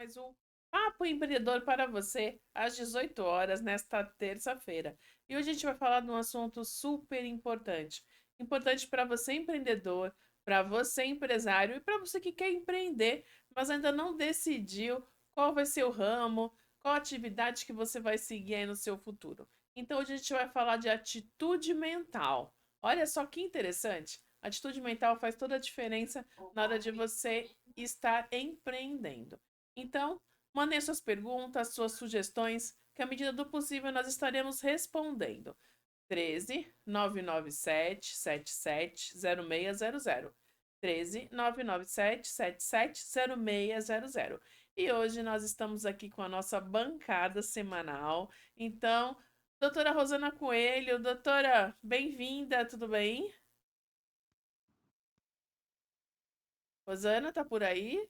mais um Papo Empreendedor para você, às 18 horas, nesta terça-feira. E hoje a gente vai falar de um assunto super importante. Importante para você, empreendedor, para você, empresário, e para você que quer empreender, mas ainda não decidiu qual vai ser o ramo, qual atividade que você vai seguir aí no seu futuro. Então hoje a gente vai falar de atitude mental. Olha só que interessante. Atitude mental faz toda a diferença na hora de você estar empreendendo. Então, mandem suas perguntas, suas sugestões, que à medida do possível nós estaremos respondendo. 13 997 77 0600. 13 997 77 0600. E hoje nós estamos aqui com a nossa bancada semanal. Então, doutora Rosana Coelho, doutora, bem-vinda, tudo bem? Rosana, tá por aí?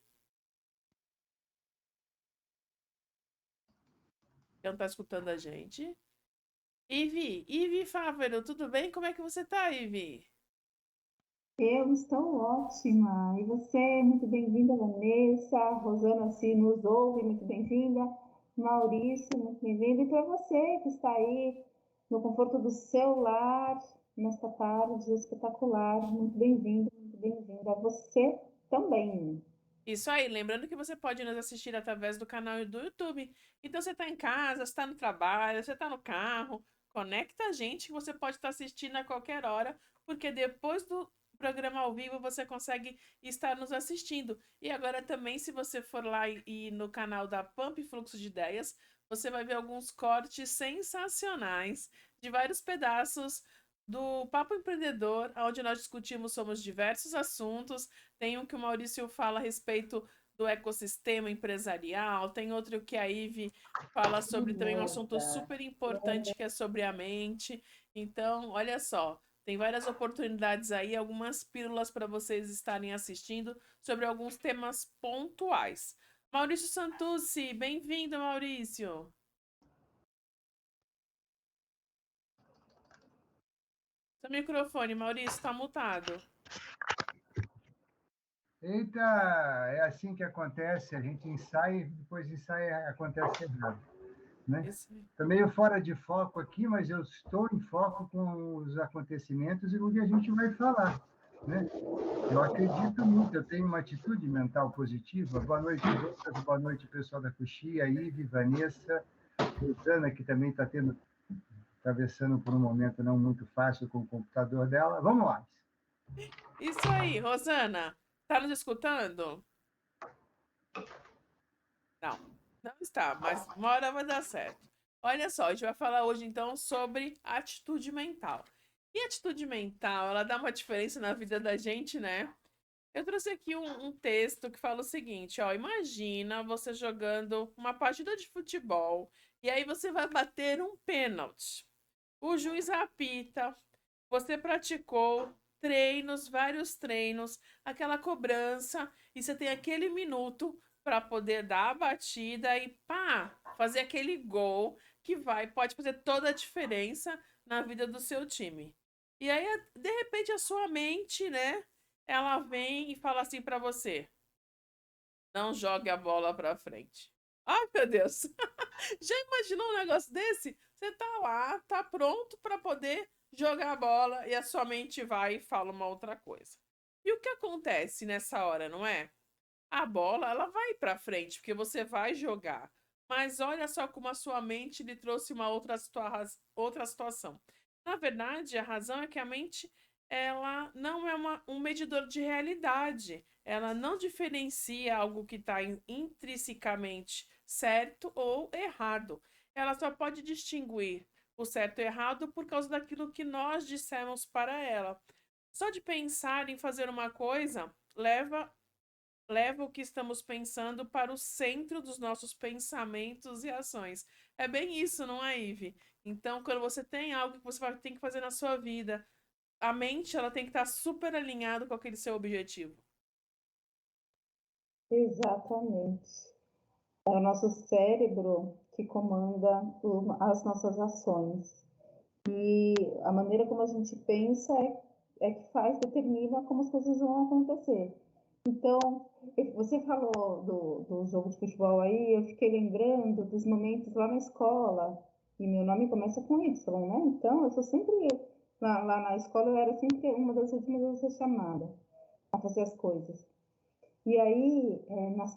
Não tá escutando a gente? Ivi Fávero, tudo bem? Como é que você tá, Ivi? Eu estou ótima. E você, muito bem-vinda, Vanessa. Rosana, se nos ouve, muito bem-vinda. Maurício, muito bem-vindo. E para você que está aí no conforto do seu lar, nesta tarde espetacular, muito bem-vindo, muito bem-vinda. Você também. Isso aí, lembrando que você pode nos assistir através do canal do YouTube. Então você tá em casa, você tá no trabalho, você tá no carro, conecta a gente que você pode estar assistindo a qualquer hora, porque depois do programa ao vivo você consegue estar nos assistindo. E agora também, se você for lá e no canal da Pump Fluxo de Ideias, você vai ver alguns cortes sensacionais de vários pedaços do Papo Empreendedor, onde nós discutimos sobre diversos assuntos. Tem um que o Maurício fala a respeito do ecossistema empresarial, tem outro que a Ive fala sobre também um assunto super importante que é sobre a mente. Então, olha só, tem várias oportunidades aí, algumas pílulas para vocês estarem assistindo sobre alguns temas pontuais. Maurício Santucci, bem-vindo, Maurício. Seu microfone, Maurício, está mutado. Eita, é assim que acontece, a gente ensaia, depois ensaia, acontece errado, né? Isso. Estou meio fora de foco aqui, mas eu estou em foco com os acontecimentos e com o que a gente vai falar, né? Eu acredito muito, eu tenho uma atitude mental positiva. Boa noite, Lucas, boa noite, pessoal da Coxia, Ive, Vanessa, Rosana, que também está atravessando por um momento não muito fácil com o computador dela. Vamos lá. Isso aí, Rosana, tá nos escutando? Não, não está, mas uma hora vai dar certo. Olha só, a gente vai falar hoje então sobre atitude mental. E a atitude mental, ela dá uma diferença na vida da gente, né? Eu trouxe aqui um texto que fala o seguinte, ó, imagina você jogando uma partida de futebol e aí você vai bater um pênalti. O juiz apita, você praticou treinos, vários treinos, aquela cobrança, e você tem aquele minuto para poder dar a batida e pá, fazer aquele gol que pode fazer toda a diferença na vida do seu time. E aí, de repente, a sua mente, né, ela vem e fala assim para você: não jogue a bola para frente. Ai, meu Deus! Já imaginou um negócio desse? Você tá lá, tá pronto para poder jogar a bola e a sua mente vai e fala uma outra coisa. E o que acontece nessa hora, não é? A bola, ela vai para frente, porque você vai jogar. Mas olha só como a sua mente lhe trouxe uma outra situação. Na verdade, a razão é que a mente, ela não é um medidor de realidade. Ela não diferencia algo que está intrinsecamente certo ou errado. Ela só pode distinguir o certo e errado por causa daquilo que nós dissemos para ela. Só de pensar em fazer uma coisa leva o que estamos pensando para o centro dos nossos pensamentos e ações. É bem isso, não é, Ive? Então, quando você tem algo que você tem que fazer na sua vida, a mente ela tem que estar super alinhada com aquele seu objetivo. Exatamente. É o nosso cérebro que comanda as nossas ações. E a maneira como a gente pensa é que determina como as coisas vão acontecer. Então, você falou do jogo de futebol aí, eu fiquei lembrando dos momentos lá na escola, e meu nome começa com Y, né? Então, eu sou sempre, lá na escola, eu era sempre uma das últimas a ser chamada a fazer as coisas. E aí,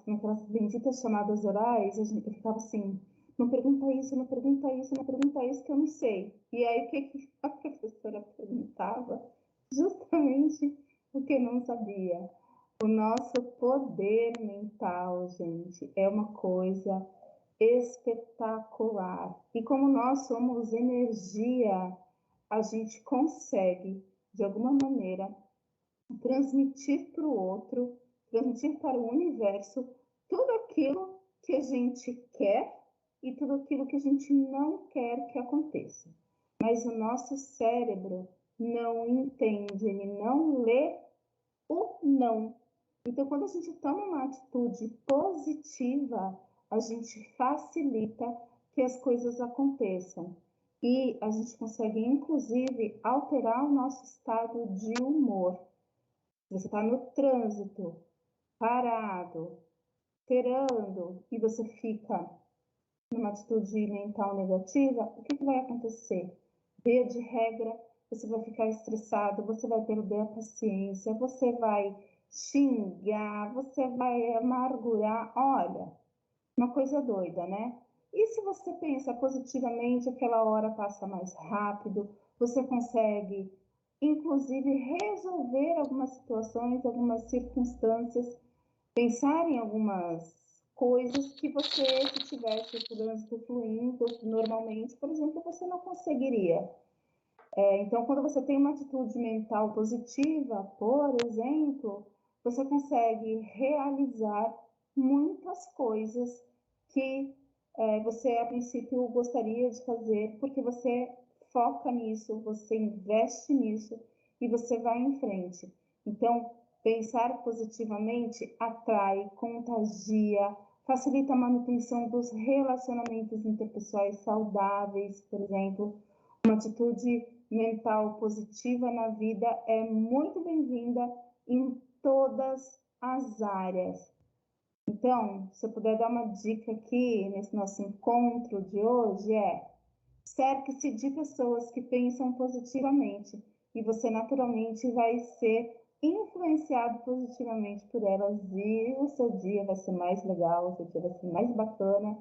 naquelas benditas chamadas orais, eu ficava assim, não pergunta isso, não pergunta isso, não pergunta isso, que eu não sei. E aí, o que a professora perguntava? Justamente o que eu não sabia. O nosso poder mental, gente, é uma coisa espetacular. E como nós somos energia, a gente consegue, de alguma maneira, transmitir para o outro, transmitir para o universo tudo aquilo que a gente quer e tudo aquilo que a gente não quer que aconteça. Mas o nosso cérebro não entende, ele não lê o não. Então, quando a gente toma uma atitude positiva, a gente facilita que as coisas aconteçam. E a gente consegue, inclusive, alterar o nosso estado de humor. Você está no trânsito, parado, esperando, e você fica numa atitude mental negativa, o que vai acontecer? Via de regra, você vai ficar estressado, você vai perder a paciência, você vai xingar, você vai amargurar. Olha, uma coisa doida, né? E se você pensa positivamente, aquela hora passa mais rápido, você consegue, inclusive, resolver algumas situações, algumas circunstâncias, pensar em algumas coisas que você, se tivesse o trânsito fluindo normalmente, por exemplo, você não conseguiria. Então, quando você tem uma atitude mental positiva, por exemplo, você consegue realizar muitas coisas que você, a princípio, gostaria de fazer, porque você foca nisso, você investe nisso e você vai em frente. Então, pensar positivamente atrai, contagia, facilita a manutenção dos relacionamentos interpessoais saudáveis, por exemplo. Uma atitude mental positiva na vida é muito bem-vinda em todas as áreas. Então, se eu puder dar uma dica aqui nesse nosso encontro de hoje, cerque-se de pessoas que pensam positivamente e você naturalmente vai ser influenciado positivamente por elas e o seu dia vai ser mais legal, o seu dia vai ser mais bacana,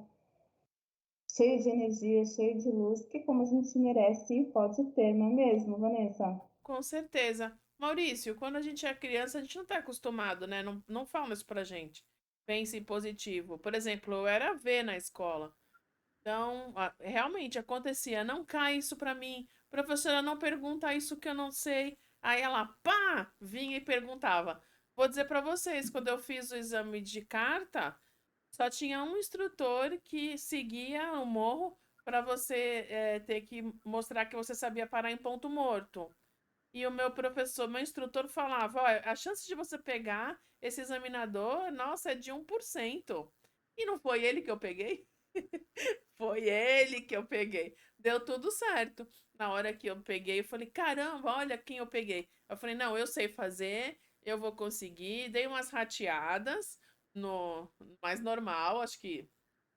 cheio de energia, cheio de luz, que como a gente merece e pode ter, não é mesmo, Vanessa? Com certeza. Maurício, quando a gente é criança, a gente não tá acostumado, né? Não falam isso pra gente. Pense em positivo. Por exemplo, eu era V na escola. Então, realmente acontecia. Não cai isso pra mim. Professora, não pergunta isso que eu não sei. Aí ela, pá, vinha e perguntava. Vou dizer pra vocês, quando eu fiz o exame de carta, só tinha um instrutor que seguia o morro para você ter que mostrar que você sabia parar em ponto morto. E o meu professor, meu instrutor falava, olha, a chance de você pegar esse examinador, nossa, é de 1%. E não foi ele que eu peguei? Foi ele que eu peguei. Deu tudo certo. Na hora que eu peguei, eu falei, caramba, olha quem eu peguei. Eu falei, não, eu sei fazer, eu vou conseguir. Dei umas rateadas no mais normal, acho que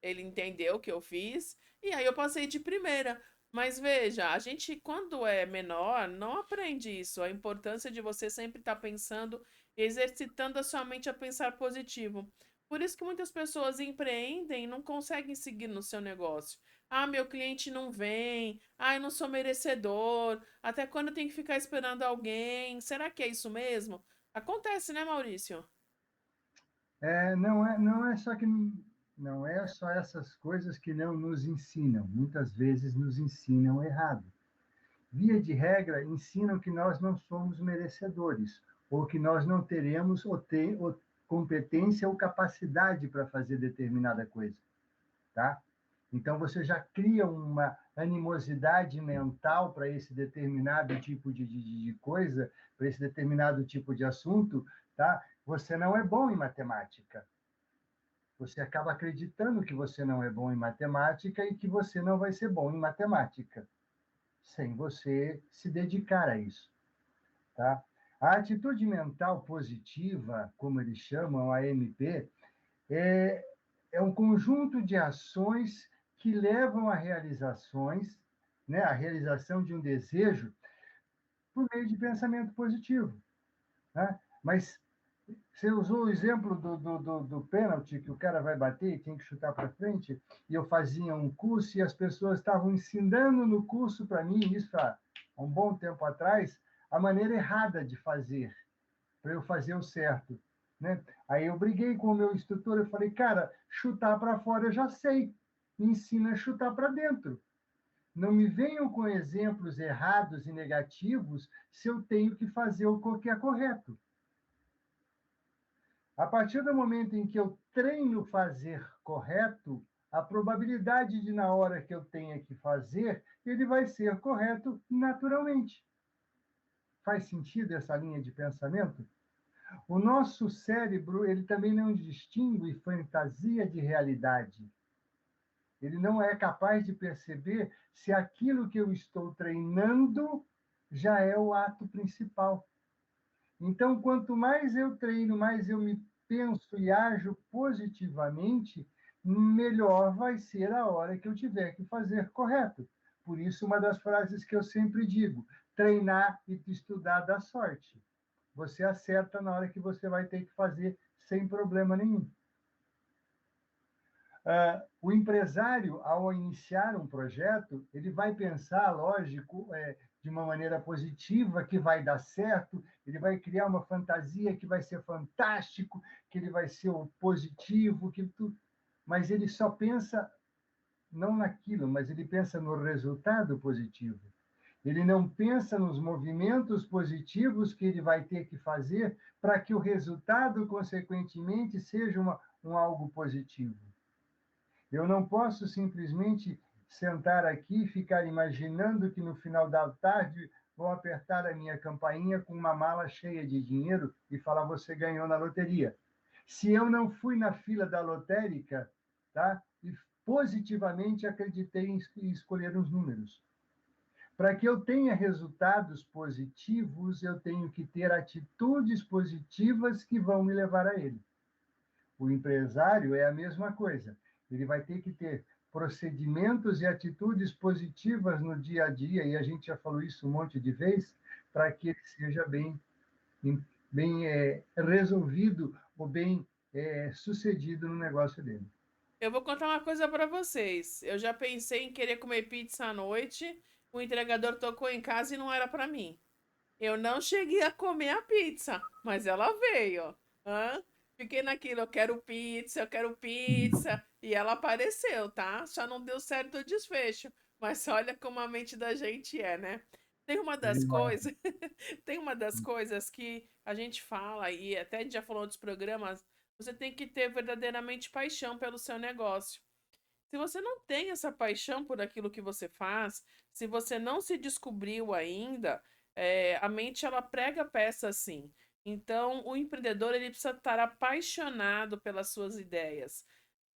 ele entendeu o que eu fiz. E aí eu passei de primeira. Mas veja, a gente, quando é menor, não aprende isso. A importância de você sempre estar pensando, exercitando a sua mente a pensar positivo. Por isso que muitas pessoas empreendem e não conseguem seguir no seu negócio. Ah, meu cliente não vem. Ah, eu não sou merecedor. Até quando eu tenho que ficar esperando alguém? Será que é isso mesmo? Acontece, né, Maurício? Não é só essas coisas que não nos ensinam, muitas vezes nos ensinam errado. Via de regra, ensinam que nós não somos merecedores, ou que nós não teremos ou competência ou capacidade para fazer determinada coisa, tá? Então você já cria uma animosidade mental para esse determinado tipo de coisa, para esse determinado tipo de assunto, tá? Você não é bom em matemática. Você acaba acreditando que você não é bom em matemática e que você não vai ser bom em matemática, sem você se dedicar a isso, tá? A atitude mental positiva, como eles chamam, a AMP, é um conjunto de ações que levam a realizações, né, a realização de um desejo por meio de pensamento positivo. Né? Mas você usou o exemplo do pênalti, que o cara vai bater e tem que chutar para frente, e eu fazia um curso e as pessoas estavam ensinando no curso para mim, isso há um bom tempo atrás, a maneira errada de fazer, para eu fazer o certo. Né? Aí eu briguei com o meu instrutor, eu falei, cara, chutar para fora eu já sei, me ensina a chutar para dentro. Não me venham com exemplos errados e negativos se eu tenho que fazer o que é correto. A partir do momento em que eu treino fazer correto, a probabilidade de, na hora que eu tenha que fazer, ele vai ser correto naturalmente. Faz sentido essa linha de pensamento? O nosso cérebro, ele também não distingue fantasia de realidade. Ele não é capaz de perceber se aquilo que eu estou treinando já é o ato principal. Então, quanto mais eu treino, mais eu me penso e ajo positivamente, melhor vai ser a hora que eu tiver que fazer correto. Por isso, uma das frases que eu sempre digo: treinar e estudar dá sorte. Você acerta na hora que você vai ter que fazer sem problema nenhum. O empresário, ao iniciar um projeto, ele vai pensar, lógico, de uma maneira positiva, que vai dar certo, ele vai criar uma fantasia que vai ser fantástico, que ele vai ser o positivo, mas ele só pensa não naquilo, mas ele pensa no resultado positivo. Ele não pensa nos movimentos positivos que ele vai ter que fazer para que o resultado, consequentemente, seja algo positivo. Eu não posso simplesmente sentar aqui e ficar imaginando que no final da tarde vou apertar a minha campainha com uma mala cheia de dinheiro e falar: você ganhou na loteria. Se eu não fui na fila da lotérica, tá? E positivamente acreditei em escolher os números. Para que eu tenha resultados positivos, eu tenho que ter atitudes positivas que vão me levar a ele. O empresário é a mesma coisa. Ele vai ter que ter procedimentos e atitudes positivas no dia a dia, e a gente já falou isso um monte de vezes, para que ele seja bem resolvido ou bem sucedido no negócio dele. Eu vou contar uma coisa pra vocês. Eu já pensei em querer comer pizza à noite, o entregador tocou em casa e não era pra mim. Eu não cheguei a comer a pizza, mas ela veio. Hã? Fiquei naquilo, eu quero pizza. E ela apareceu, tá? Só não deu certo o desfecho. Mas olha como a mente da gente é, né? Tem uma das coisas, tem uma das coisas que a gente fala, e até a gente já falou em outros programas, você tem que ter verdadeiramente paixão pelo seu negócio. Se você não tem essa paixão por aquilo que você faz, se você não se descobriu ainda, a mente ela prega peça assim. Então, o empreendedor ele precisa estar apaixonado pelas suas ideias,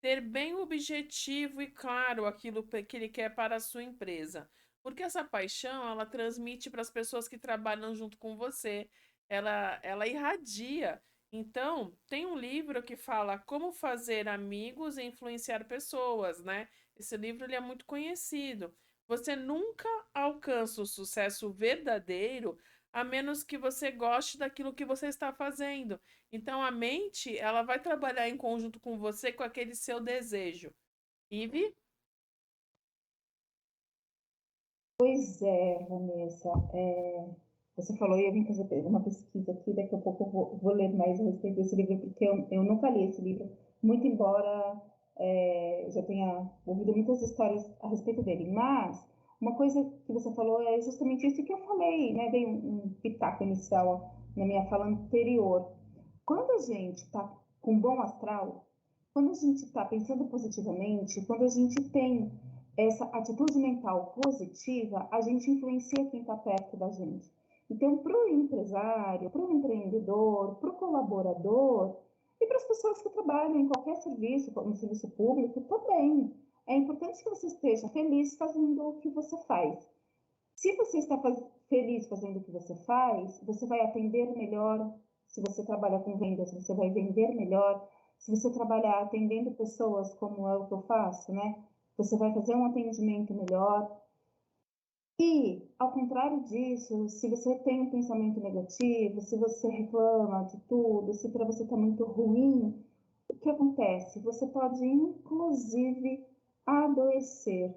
ter bem objetivo e claro aquilo que ele quer para a sua empresa. Porque essa paixão, ela transmite para as pessoas que trabalham junto com você, ela irradia. Então, tem um livro que fala como fazer amigos e influenciar pessoas, né? Esse livro ele é muito conhecido. Você nunca alcança o sucesso verdadeiro a menos que você goste daquilo que você está fazendo. Então, a mente, ela vai trabalhar em conjunto com você com aquele seu desejo. Ive? Pois é, Vanessa. Você falou, e eu vim fazer uma pesquisa aqui, daqui a pouco eu vou ler mais a respeito desse livro, porque eu nunca li esse livro, muito embora já tenha ouvido muitas histórias a respeito dele. Mas uma coisa que você falou é justamente isso que eu falei, né? Dei um pitaco inicial na minha fala anterior. Quando a gente está com bom astral, quando a gente está pensando positivamente, quando a gente tem essa atitude mental positiva, a gente influencia quem está perto da gente. Então, para o empresário, para o empreendedor, para o colaborador e para as pessoas que trabalham em qualquer serviço, no serviço público, também. É importante que você esteja feliz fazendo o que você faz. Se você está feliz fazendo o que você vai atender melhor. Se você trabalha com vendas, você vai vender melhor. Se você trabalhar atendendo pessoas, como é o que eu faço, né? Você vai fazer um atendimento melhor. E, ao contrário disso, se você tem um pensamento negativo, se você reclama de tudo, se para você está muito ruim, o que acontece? Você pode, inclusive, adoecer.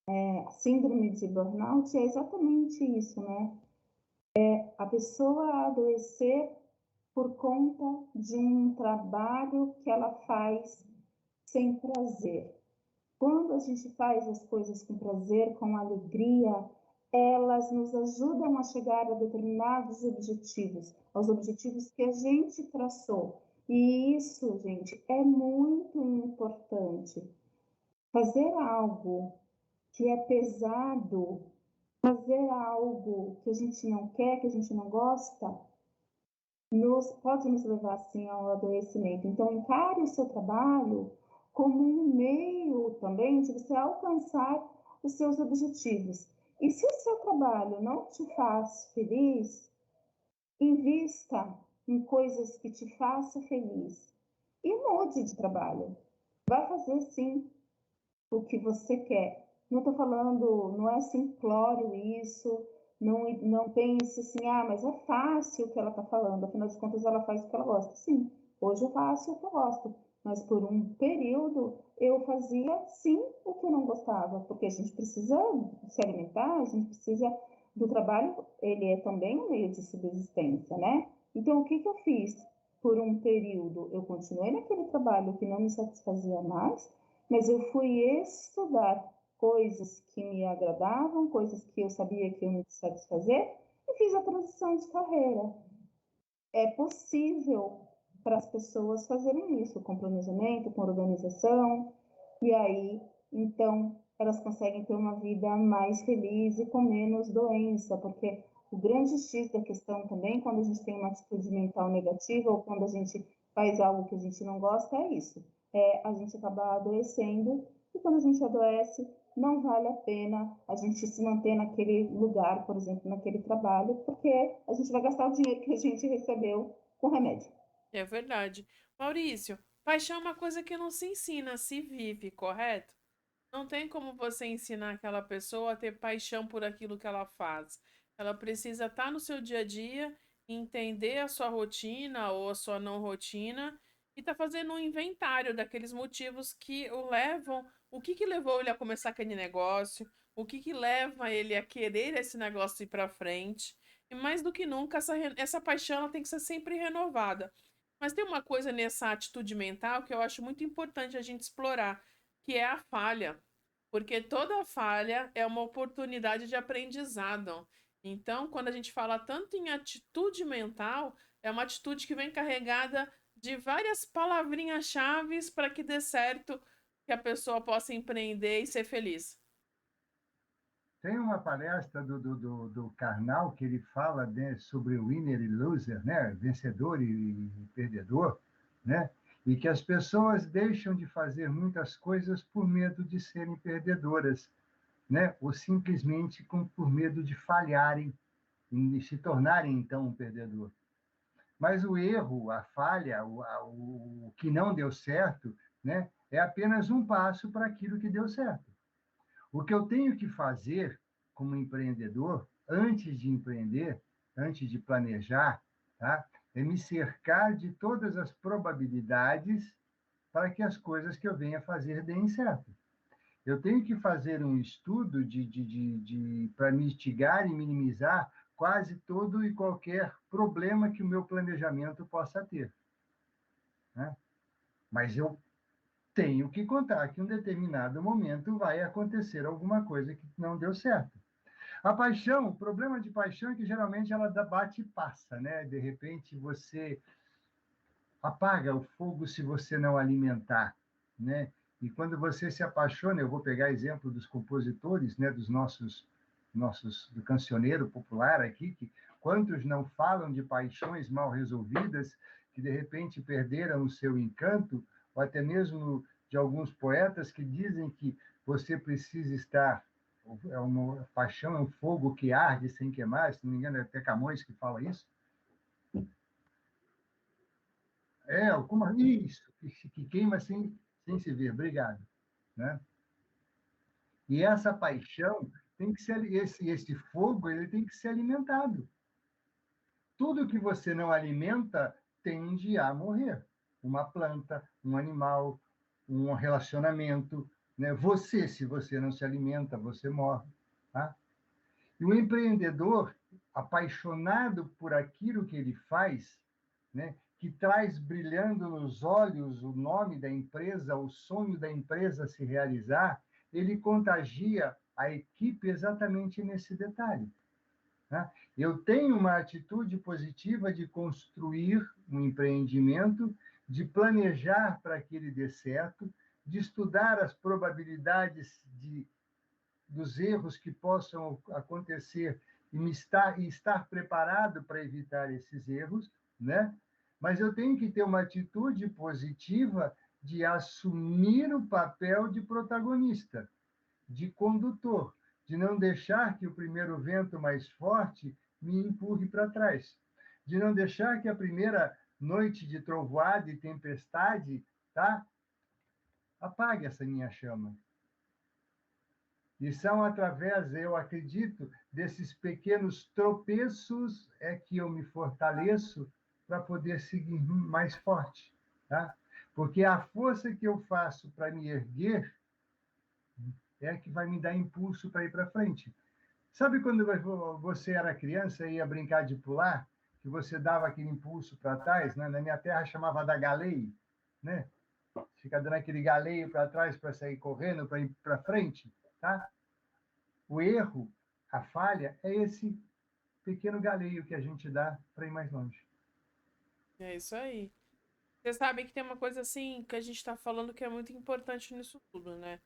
A síndrome de burnout é exatamente isso, né? A pessoa adoecer por conta de um trabalho que ela faz sem prazer. Quando a gente faz as coisas com prazer, com alegria, elas nos ajudam a chegar a determinados objetivos, aos objetivos que a gente traçou. E isso, gente, é muito importante. Fazer algo que é pesado, fazer algo que a gente não quer, que a gente não gosta, pode nos levar, sim, ao adoecimento. Então, encare o seu trabalho como um meio também de você alcançar os seus objetivos. E se o seu trabalho não te faz feliz, invista em coisas que te façam feliz. E mude de trabalho. Vai fazer, sim, o que você quer. Não estou falando, não é simplório isso, não pense assim, mas é fácil o que ela está falando, afinal de contas ela faz o que ela gosta. Sim, hoje eu faço o que eu gosto, mas por um período eu fazia sim o que eu não gostava, porque a gente precisa se alimentar, a gente precisa do trabalho, ele é também um meio de subsistência, né? Então o que eu fiz? Por um período eu continuei naquele trabalho que não me satisfazia mais, mas eu fui estudar coisas que me agradavam, coisas que eu sabia que iam me satisfazer, e fiz a transição de carreira. É possível para as pessoas fazerem isso, com planejamento, com organização, e aí, então, elas conseguem ter uma vida mais feliz e com menos doença, porque o grande X da questão também, quando a gente tem uma atitude mental negativa ou quando a gente faz algo que a gente não gosta, é isso. A gente acaba adoecendo, e quando a gente adoece, não vale a pena a gente se manter naquele lugar, por exemplo, naquele trabalho, porque a gente vai gastar o dinheiro que a gente recebeu com remédio. É verdade. Maurício, paixão é uma coisa que não se ensina, se vive, correto? Não tem como você ensinar aquela pessoa a ter paixão por aquilo que ela faz. Ela precisa estar no seu dia a dia, entender a sua rotina ou a sua não rotina e tá fazendo um inventário daqueles motivos que o levam, o que que levou ele a começar aquele negócio, o que que leva ele a querer esse negócio ir para frente. E mais do que nunca, essa paixão ela tem que ser sempre renovada. Mas tem uma coisa nessa atitude mental que eu acho muito importante a gente explorar, que é a falha. Porque toda falha é uma oportunidade de aprendizado. Então, quando a gente fala tanto em atitude mental, é uma atitude que vem carregada de várias palavrinhas-chaves para que dê certo, que a pessoa possa empreender e ser feliz. Tem uma palestra do Karnal que ele fala, né, sobre o winner e loser, né, vencedor e perdedor, né, e que as pessoas deixam de fazer muitas coisas por medo de serem perdedoras, né, ou simplesmente por medo de falharem e se tornarem, então, um perdedor. Mas o erro, a falha, o que não deu certo, né, é apenas um passo para aquilo que deu certo. O que eu tenho que fazer como empreendedor, antes de empreender, antes de planejar, tá? É me cercar de todas as probabilidades para que as coisas que eu venha fazer deem certo. Eu tenho que fazer um estudo para mitigar e minimizar quase todo e qualquer problema que o meu planejamento possa ter. Né? Mas eu tenho que contar que em um determinado momento vai acontecer alguma coisa que não deu certo. A paixão, o problema de paixão é que geralmente ela bate e passa, né? De repente você apaga o fogo se você não alimentar, né? E quando você se apaixona, eu vou pegar exemplo dos compositores, né, dos nossos do cancioneiro popular aqui, que quantos não falam de paixões mal resolvidas que de repente perderam o seu encanto, ou até mesmo de alguns poetas que dizem que você precisa estar é uma paixão, é um fogo que arde sem queimar, se não me engano, é até Camões que fala isso. Como isso, que queima sem se ver. Obrigado. Né? E essa paixão tem que ser, esse fogo, ele tem que ser alimentado. Tudo que você não alimenta tende a morrer. Uma planta, um animal, um relacionamento, né? Você, se você não se alimenta, você morre. Tá? E o empreendedor, apaixonado por aquilo que ele faz, né? Que traz brilhando nos olhos o nome da empresa, o sonho da empresa se realizar, ele contagia a equipe exatamente nesse detalhe. Né? Eu tenho uma atitude positiva de construir um empreendimento, de planejar para que ele dê certo, de estudar as probabilidades dos erros que possam acontecer e estar preparado para evitar esses erros, né? Mas eu tenho que ter uma atitude positiva de assumir o papel de protagonista, de condutor, de não deixar que o primeiro vento mais forte me empurre para trás, de não deixar que a primeira noite de trovoada e tempestade, tá? Apague essa minha chama. E são através, eu acredito, desses pequenos tropeços que eu me fortaleço para poder seguir mais forte, tá? Porque a força que eu faço para me erguer é que vai me dar impulso para ir para frente. Sabe quando você era criança e ia brincar de pular, que você dava aquele impulso para trás, né? Na minha terra chamava da galeio, né? Fica dando aquele galeio para trás para sair correndo, para ir para frente, tá? O erro, a falha, é esse pequeno galeio que a gente dá para ir mais longe. É isso aí. Você sabe que tem uma coisa assim que a gente tá falando que é muito importante nisso tudo, né?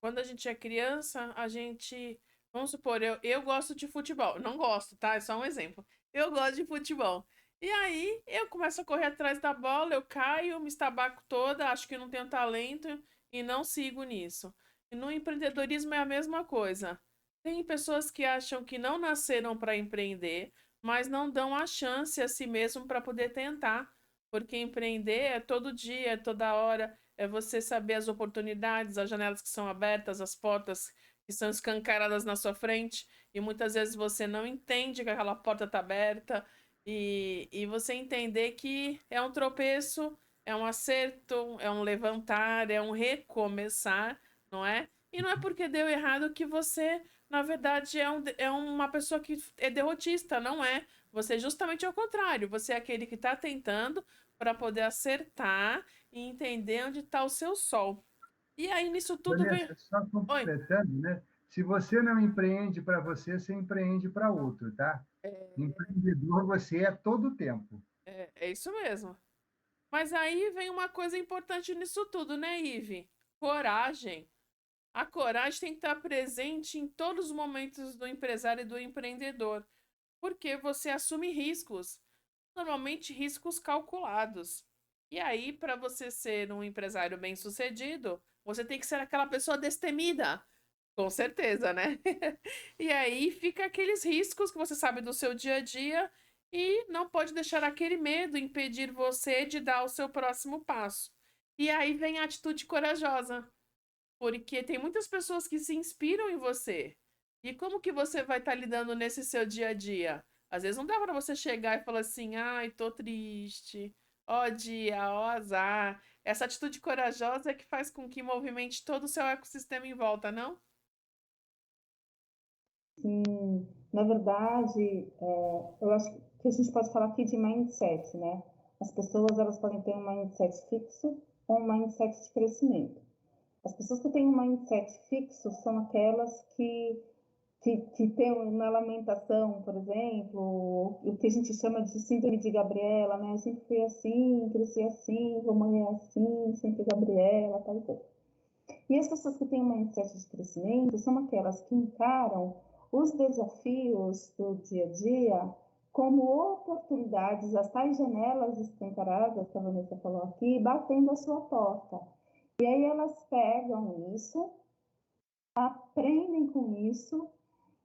Quando a gente é criança, a gente. Vamos supor, eu gosto de futebol. Não gosto, tá? É só um exemplo. Eu gosto de futebol. E aí eu começo a correr atrás da bola, eu caio, me estabaco toda, acho que não tenho talento e não sigo nisso. E no empreendedorismo é a mesma coisa. Tem pessoas que acham que não nasceram para empreender, mas não dão a chance a si mesmo para poder tentar. Porque empreender é todo dia, é toda hora, é você saber as oportunidades, as janelas que são abertas, as portas que são escancaradas na sua frente, e muitas vezes você não entende que aquela porta está aberta, e você entender que é um tropeço, é um acerto, é um levantar, é um recomeçar, não é? E não é porque deu errado que você, na verdade, é uma pessoa que é derrotista, não é? Você é justamente ao contrário, você é aquele que está tentando para poder acertar e entender onde está o seu sol. E aí, nisso tudo vem. Vanessa, só Oi. completando, né? Se você não empreende para você, você empreende para outro, tá? Empreendedor você é todo o tempo. É isso mesmo. Mas aí vem uma coisa importante nisso tudo, né, Ive? Coragem. A coragem tem que estar presente em todos os momentos do empresário e do empreendedor, porque você assume riscos, normalmente riscos calculados. E aí, para você ser um empresário bem-sucedido, você tem que ser aquela pessoa destemida. Com certeza, né? E aí fica aqueles riscos que você sabe do seu dia a dia e não pode deixar aquele medo impedir você de dar o seu próximo passo. E aí vem a atitude corajosa, porque tem muitas pessoas que se inspiram em você. E como que você vai estar lidando nesse seu dia a dia? Às vezes não dá para você chegar e falar assim: "Ai, tô triste. Ó dia, ó azar". Essa atitude corajosa é que faz com que movimente todo o seu ecossistema em volta, não? Sim, na verdade, eu acho que a gente pode falar aqui de mindset, né? As pessoas, elas podem ter um mindset fixo ou um mindset de crescimento. As pessoas que têm um mindset fixo são aquelas que têm na lamentação, por exemplo, o que a gente chama de síndrome de Gabriela, né? Eu sempre fui assim, cresci assim, vou morrer assim, sempre Gabriela, tal e tal. E as pessoas que têm um mindset de crescimento são aquelas que encaram os desafios do dia a dia como oportunidades, as tais janelas escancaradas que a Vanessa falou aqui, batendo a sua porta. E aí elas pegam isso, aprendem com isso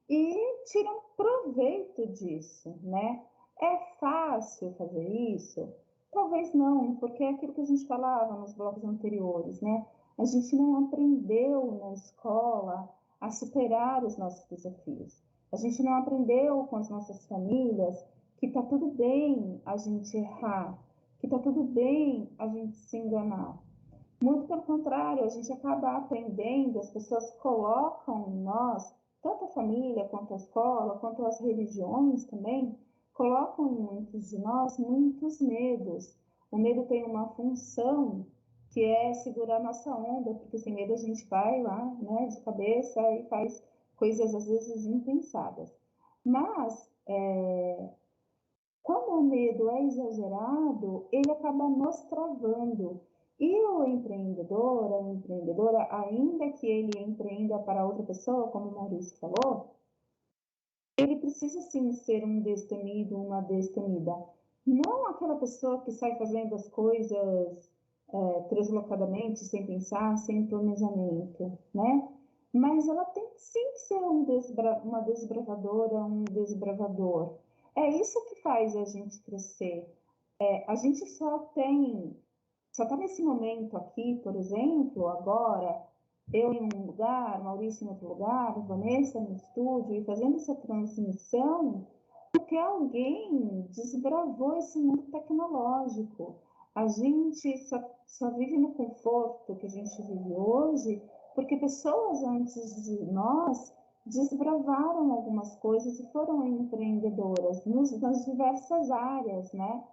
e tiram proveito disso, né? É fácil fazer isso? Talvez não, porque é aquilo que a gente falava nos blocos anteriores, né? A gente não aprendeu na escola a superar os nossos desafios. A gente não aprendeu com as nossas famílias que tá tudo bem a gente errar, que tá tudo bem a gente se enganar. Muito pelo contrário, a gente acaba aprendendo, as pessoas colocam em nós, tanto a família, quanto a escola, quanto as religiões também, colocam em muitos de nós muitos medos. O medo tem uma função que é segurar nossa onda, porque sem medo a gente vai lá, né, de cabeça e faz coisas às vezes impensadas. Mas, quando o medo é exagerado, ele acaba nos travando. E o empreendedor, a empreendedora, ainda que ele empreenda para outra pessoa, como o Maurício falou, ele precisa sim ser um destemido, uma destemida. Não aquela pessoa que sai fazendo as coisas deslocadamente, sem pensar, sem planejamento, né? Mas ela tem sim que ser uma desbravadora, um desbravador. É isso que faz a gente crescer. A gente só está nesse momento aqui, por exemplo, agora, eu em um lugar, Maurício em outro lugar, Vanessa no estúdio, e fazendo essa transmissão, porque alguém desbravou esse mundo tecnológico. A gente só vive no conforto que a gente vive hoje, porque pessoas antes de nós desbravaram algumas coisas e foram empreendedoras nas diversas áreas, né?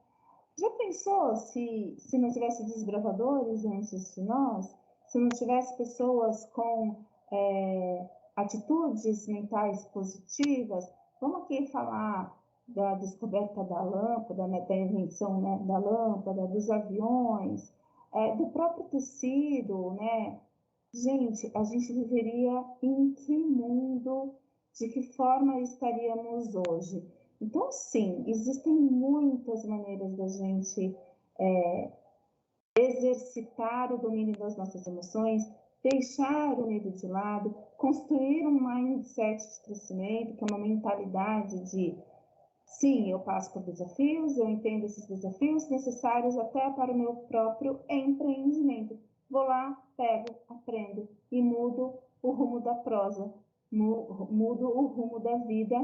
Já pensou se não tivesse desbravadores antes de nós? Se não tivesse pessoas com atitudes mentais positivas? Vamos aqui falar da descoberta da lâmpada, né, da invenção, né, da lâmpada, dos aviões, do próprio tecido, né? Gente, a gente viveria em que mundo, de que forma estaríamos hoje? Então, sim, existem muitas maneiras da gente exercitar o domínio das nossas emoções, deixar o medo de lado, construir um mindset de crescimento, que é uma mentalidade de sim, eu passo por desafios, eu entendo esses desafios necessários até para o meu próprio empreendimento. Vou lá, pego, aprendo e mudo o rumo da prosa, mudo o rumo da vida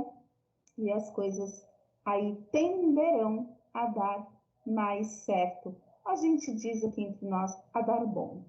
e as coisas aí tenderão a dar mais certo. A gente diz aqui entre nós a dar bom.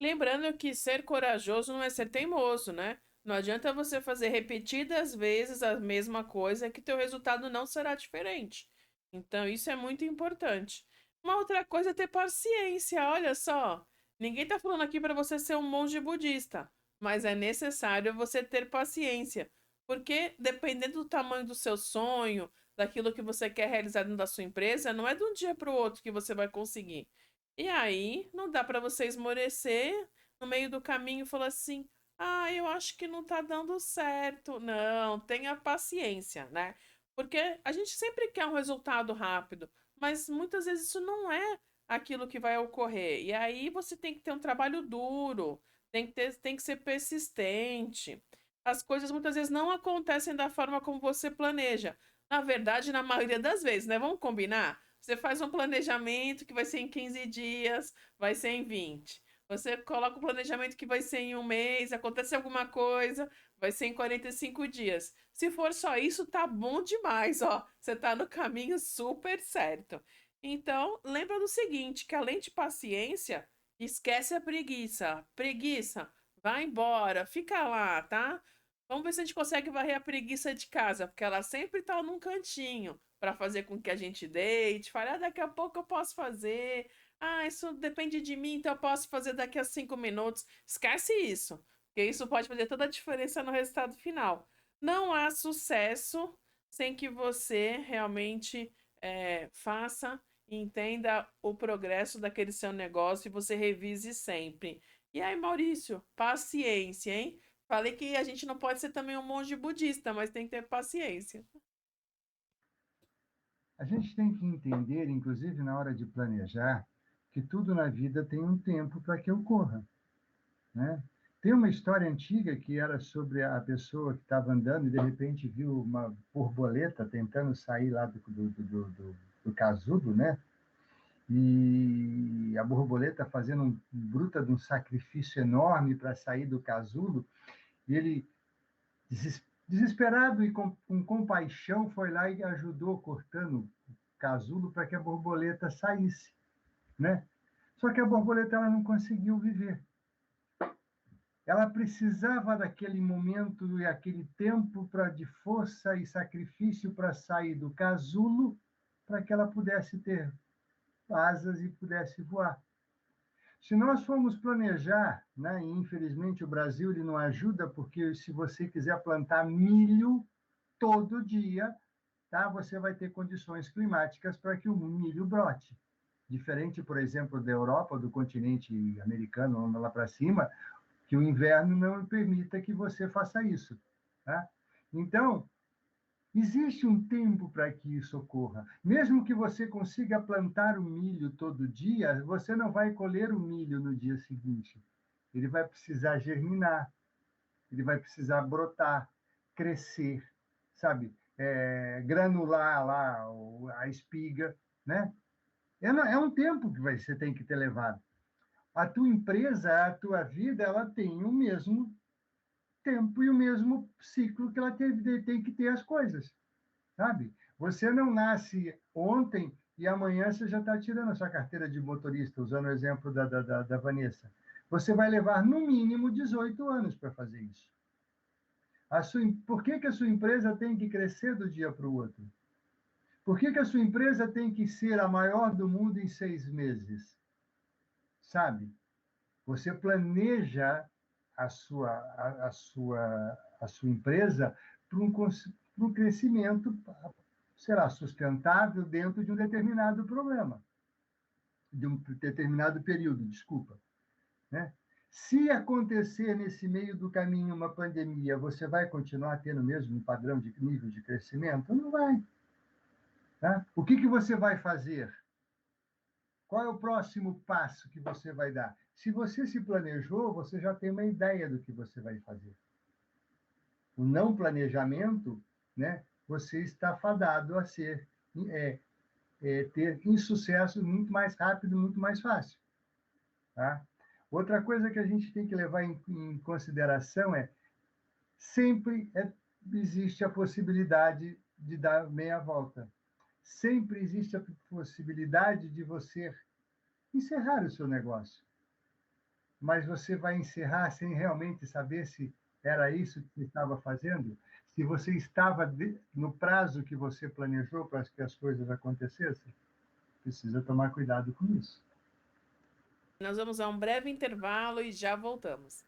Lembrando que ser corajoso não é ser teimoso, né? Não adianta você fazer repetidas vezes a mesma coisa que teu resultado não será diferente. Então, isso é muito importante. Uma outra coisa é ter paciência, olha só. Ninguém tá falando aqui para você ser um monge budista, mas é necessário você ter paciência, porque dependendo do tamanho do seu sonho, daquilo que você quer realizar dentro da sua empresa, não é de um dia para o outro que você vai conseguir. E aí, não dá para você esmorecer no meio do caminho e falar assim: ah, eu acho que não tá dando certo. Não, tenha paciência, né? Porque a gente sempre quer um resultado rápido, mas muitas vezes isso não é aquilo que vai ocorrer. E aí você tem que ter um trabalho duro, tem que ser persistente. As coisas muitas vezes não acontecem da forma como você planeja. Na verdade, na maioria das vezes, né? Vamos combinar? Você faz um planejamento que vai ser em 15 dias, vai ser em 20. Você coloca o planejamento que vai ser em um mês, acontece alguma coisa, vai ser em 45 dias. Se for só isso, tá bom demais, ó. Você tá no caminho super certo. Então, lembra do seguinte, que além de paciência, esquece a preguiça. Preguiça, vai embora, fica lá, tá? Vamos ver se a gente consegue varrer a preguiça de casa, porque ela sempre tá num cantinho para fazer com que a gente deite, fale, ah, daqui a pouco eu posso fazer, ah, isso depende de mim, então eu posso fazer daqui a 5 minutos. Esquece isso, porque isso pode fazer toda a diferença no resultado final. Não há sucesso sem que você realmente faça e entenda o progresso daquele seu negócio e você revise sempre. E aí, Maurício, paciência, hein? Falei que a gente não pode ser também um monge budista, mas tem que ter paciência. A gente tem que entender, inclusive na hora de planejar, que tudo na vida tem um tempo para que ocorra, né? Tem uma história antiga que era sobre a pessoa que estava andando e, de repente, viu uma borboleta tentando sair lá do casulo, né? E a borboleta fazendo um bruta de um sacrifício enorme para sair do casulo, e ele, desesperado e com compaixão, foi lá e ajudou cortando o casulo para que a borboleta saísse, né? Só que a borboleta ela não conseguiu viver. Ela precisava daquele momento e aquele tempo de força e sacrifício para sair do casulo, para que ela pudesse ter asas e pudesse voar. Se nós formos planejar, né, e infelizmente o Brasil ele não ajuda, porque se você quiser plantar milho todo dia, tá, você vai ter condições climáticas para que o milho brote. Diferente, por exemplo, da Europa, do continente americano, lá para cima, que o inverno não permita que você faça isso. Tá? Então, existe um tempo para que isso ocorra. Mesmo que você consiga plantar o milho todo dia, você não vai colher o milho no dia seguinte. Ele vai precisar germinar, ele vai precisar brotar, crescer, sabe? Granular lá a espiga, né? É um tempo que você tem que ter levado. A tua empresa, a tua vida, ela tem o mesmo tempo e o mesmo ciclo que ela tem que ter as coisas, sabe? Você não nasce ontem e amanhã você já está tirando a sua carteira de motorista, usando o exemplo da Vanessa. Você vai levar, no mínimo, 18 anos para fazer isso. Por que a sua empresa tem que crescer do dia para o outro? Por que a sua empresa tem que ser a maior do mundo em 6 meses? Sabe? Você planeja a sua empresa para um crescimento, será sustentável dentro de um determinado problema, de um determinado período, desculpa. Né? Se acontecer nesse meio do caminho uma pandemia, você vai continuar tendo o mesmo padrão de nível de crescimento? Não vai. Tá? O que você vai fazer? Qual é o próximo passo que você vai dar? Se você se planejou, você já tem uma ideia do que você vai fazer. O não planejamento, né, você está fadado a ter insucesso muito mais rápido, muito mais fácil. Tá? Outra coisa que a gente tem que levar em consideração sempre existe a possibilidade de dar meia volta. Sempre existe a possibilidade de você encerrar o seu negócio. Mas você vai encerrar sem realmente saber se era isso que você estava fazendo? Se você estava no prazo que você planejou para que as coisas acontecessem? Precisa tomar cuidado com isso. Nós vamos a um breve intervalo e já voltamos.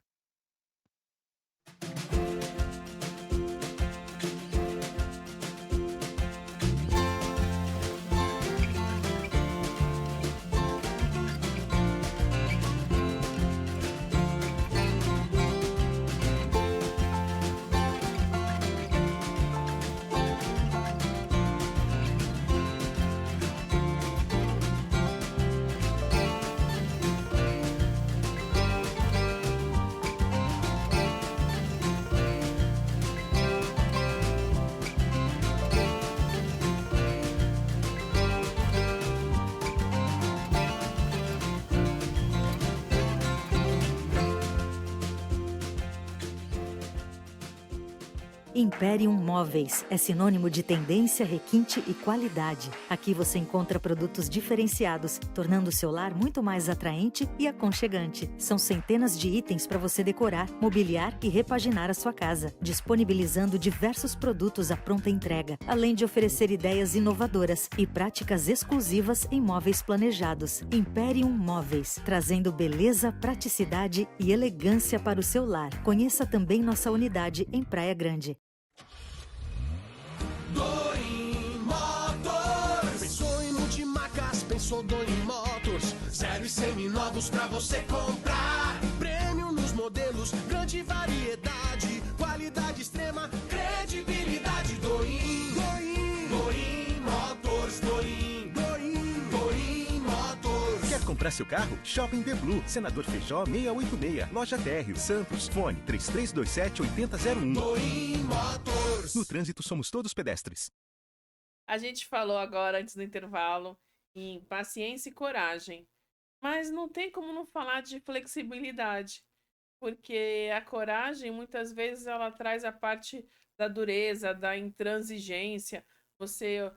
Imperium Móveis é sinônimo de tendência, requinte e qualidade. Aqui você encontra produtos diferenciados, tornando o seu lar muito mais atraente e aconchegante. São centenas de itens para você decorar, mobiliar e repaginar a sua casa, disponibilizando diversos produtos à pronta entrega, além de oferecer ideias inovadoras e práticas exclusivas em móveis planejados. Imperium Móveis, trazendo beleza, praticidade e elegância para o seu lar. Conheça também nossa unidade em Praia Grande. Doim Motors. Pensou em multimarcas, pensou Doim Motors. 0 e seminovos pra você comprar. Prêmio nos modelos, grande variedade. Qualidade extrema, credibilidade. Doim Motors. Doim Motors. Quer comprar para seu carro? Shopping The Blue, Senador Feijó 686, Loja TR, Santos, fone 3327-8001. Moin Motors. No trânsito somos todos pedestres. A gente falou agora, antes do intervalo, em paciência e coragem. Mas não tem como não falar de flexibilidade. Porque a coragem, muitas vezes, ela traz a parte da dureza, da intransigência, você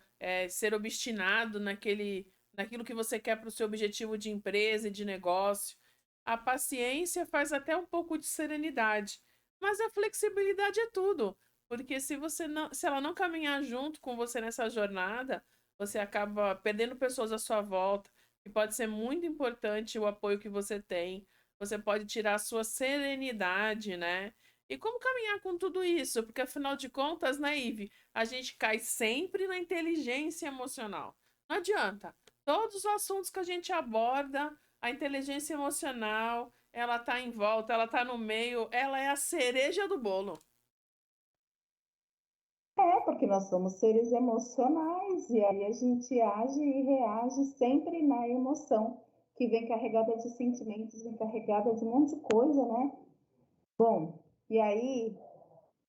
ser obstinado naquilo que você quer para o seu objetivo de empresa e de negócio. A paciência faz até um pouco de serenidade, mas a flexibilidade é tudo, porque se ela não caminhar junto com você nessa jornada, você acaba perdendo pessoas à sua volta, e pode ser muito importante o apoio que você tem. Você pode tirar a sua serenidade, né? E como caminhar com tudo isso? Porque afinal de contas, né, Ive, a gente cai sempre na inteligência emocional. Não adianta. Todos os assuntos que a gente aborda, a inteligência emocional, ela tá em volta, ela tá no meio, ela é a cereja do bolo. Porque nós somos seres emocionais e aí a gente age e reage sempre na emoção, que vem carregada de sentimentos, vem carregada de um monte de coisa, né? Bom, e aí,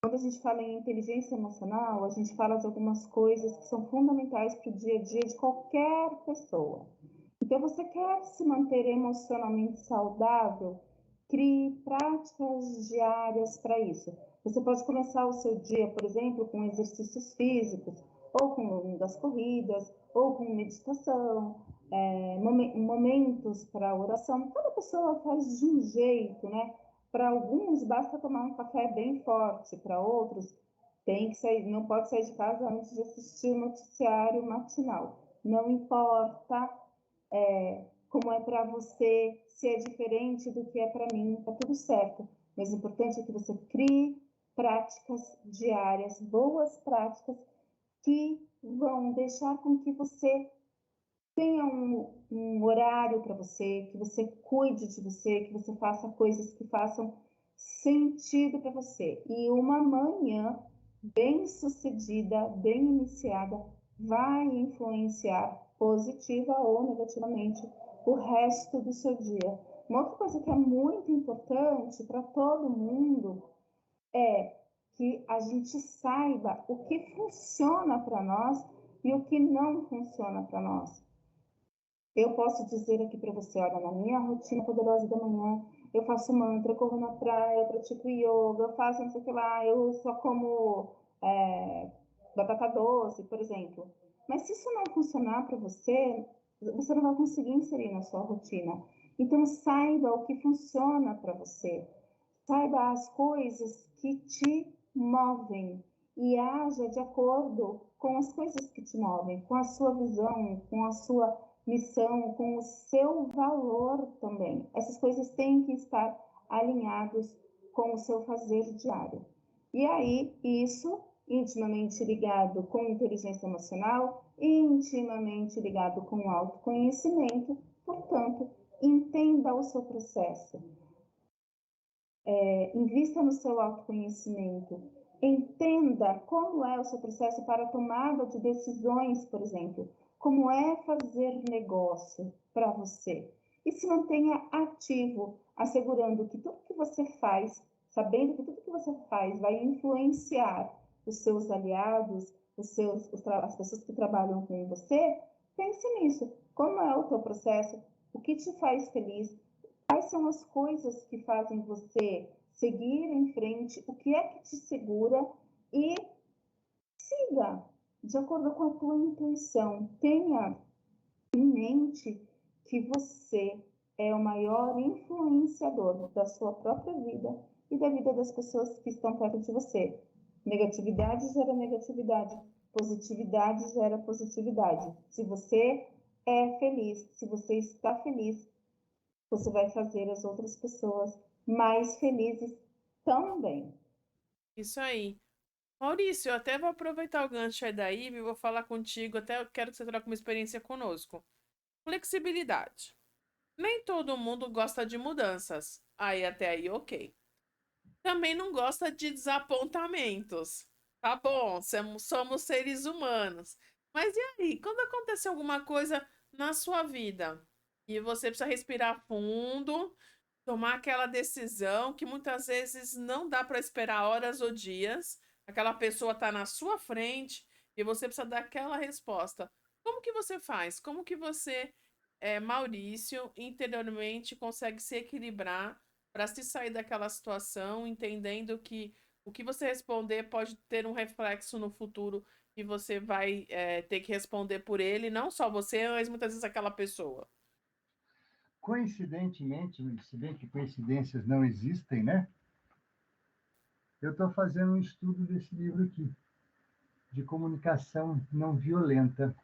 quando a gente fala em inteligência emocional, a gente fala de algumas coisas que são fundamentais para o dia a dia de qualquer pessoa. Então, você quer se manter emocionalmente saudável? Crie práticas diárias para isso. Você pode começar o seu dia, por exemplo, com exercícios físicos, ou com das corridas, ou com meditação, momentos para oração. Cada pessoa faz de um jeito, né? Para alguns, basta tomar um café bem forte, para outros, tem que sair, não pode sair de casa antes de assistir o noticiário matinal. Não importa como é para você, se é diferente do que é para mim, está tudo certo. Mas o importante é que você crie práticas diárias, boas práticas, que vão deixar com que você tenha um horário para você, que você cuide de você, que você faça coisas que façam sentido para você. E uma manhã bem-sucedida, bem iniciada, vai influenciar positiva ou negativamente o resto do seu dia. Uma outra coisa que é muito importante para todo mundo é que a gente saiba o que funciona para nós e o que não funciona para nós. Eu posso dizer aqui para você, olha, na minha rotina poderosa da manhã, eu faço mantra, eu corro na praia, eu pratico yoga, eu faço não sei o que lá, eu só como batata doce, por exemplo. Mas se isso não funcionar para você, você não vai conseguir inserir na sua rotina. Então, saiba o que funciona para você. Saiba as coisas que te movem e haja de acordo com as coisas que te movem, com a sua visão, com a sua missão, com o seu valor também. Essas coisas têm que estar alinhadas com o seu fazer diário. E aí, isso intimamente ligado com inteligência emocional, intimamente ligado com autoconhecimento, portanto, entenda o seu processo. Invista no seu autoconhecimento, entenda como é o seu processo para a tomada de decisões, por exemplo, como é fazer negócio para você. E se mantenha ativo, assegurando que tudo que você faz, sabendo que tudo que você faz vai influenciar os seus aliados, as pessoas que trabalham com você. Pense nisso. Como é o teu processo? O que te faz feliz? Quais são as coisas que fazem você seguir em frente? O que é que te segura? E siga de acordo com a tua intuição. Tenha em mente que você é o maior influenciador da sua própria vida e da vida das pessoas que estão perto de você. Negatividade gera negatividade, positividade gera positividade. Se você é feliz, se você está feliz, você vai fazer as outras pessoas mais felizes também. Isso aí. Maurício, eu até vou aproveitar o gancho aí da Ive e vou falar contigo, até eu quero que você troque uma experiência conosco. Flexibilidade. Nem todo mundo gosta de mudanças. Aí até aí, ok. Também não gosta de desapontamentos. Tá bom, somos seres humanos. Mas e aí, quando acontece alguma coisa na sua vida E você precisa respirar fundo, tomar aquela decisão que muitas vezes não dá para esperar horas ou dias. Aquela pessoa está na sua frente e você precisa dar aquela resposta. Como que você faz? Como que você, Maurício, interiormente consegue se equilibrar para se sair daquela situação, entendendo que o que você responder pode ter um reflexo no futuro e você vai, ter que responder por ele, não só você, mas muitas vezes aquela pessoa. Coincidentemente, se bem que coincidências não existem, né? Eu estou fazendo um estudo desse livro aqui, de comunicação não violenta.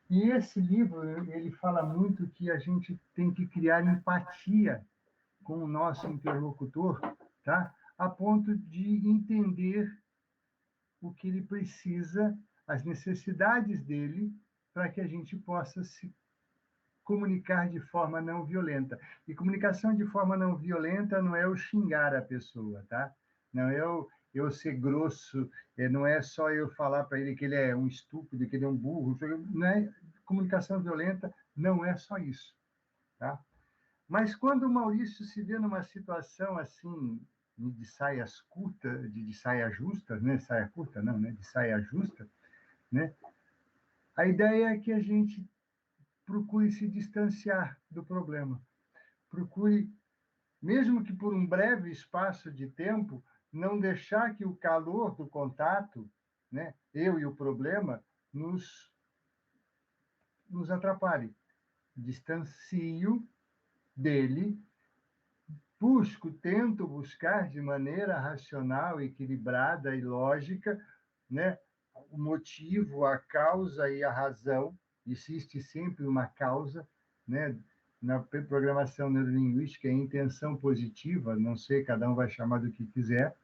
E esse livro, ele fala muito que a gente tem que criar empatia com o nosso interlocutor, tá? A ponto de entender o que ele precisa, as necessidades dele, para que a gente possa se comunicar de forma não violenta. E comunicação de forma não violenta não é eu xingar a pessoa, tá? Não é eu ser grosso, não é só eu falar para ele que ele é um estúpido, que ele é um burro. Não é, comunicação violenta não é só isso, tá? Mas quando o Maurício se vê numa situação assim, de saias curtas, de saia justa, né? Saia curta não, né? De saia justa, né? A ideia é que a gente procure se distanciar do problema. Procure, mesmo que por um breve espaço de tempo, não deixar que o calor do contato, né, eu e o problema, nos atrapalhe. Distancio dele, tento buscar de maneira racional, equilibrada e lógica, né, o motivo, a causa e a razão. Existe sempre uma causa, né? Na programação neurolinguística, é intenção positiva, não sei, cada um vai chamar do que quiser,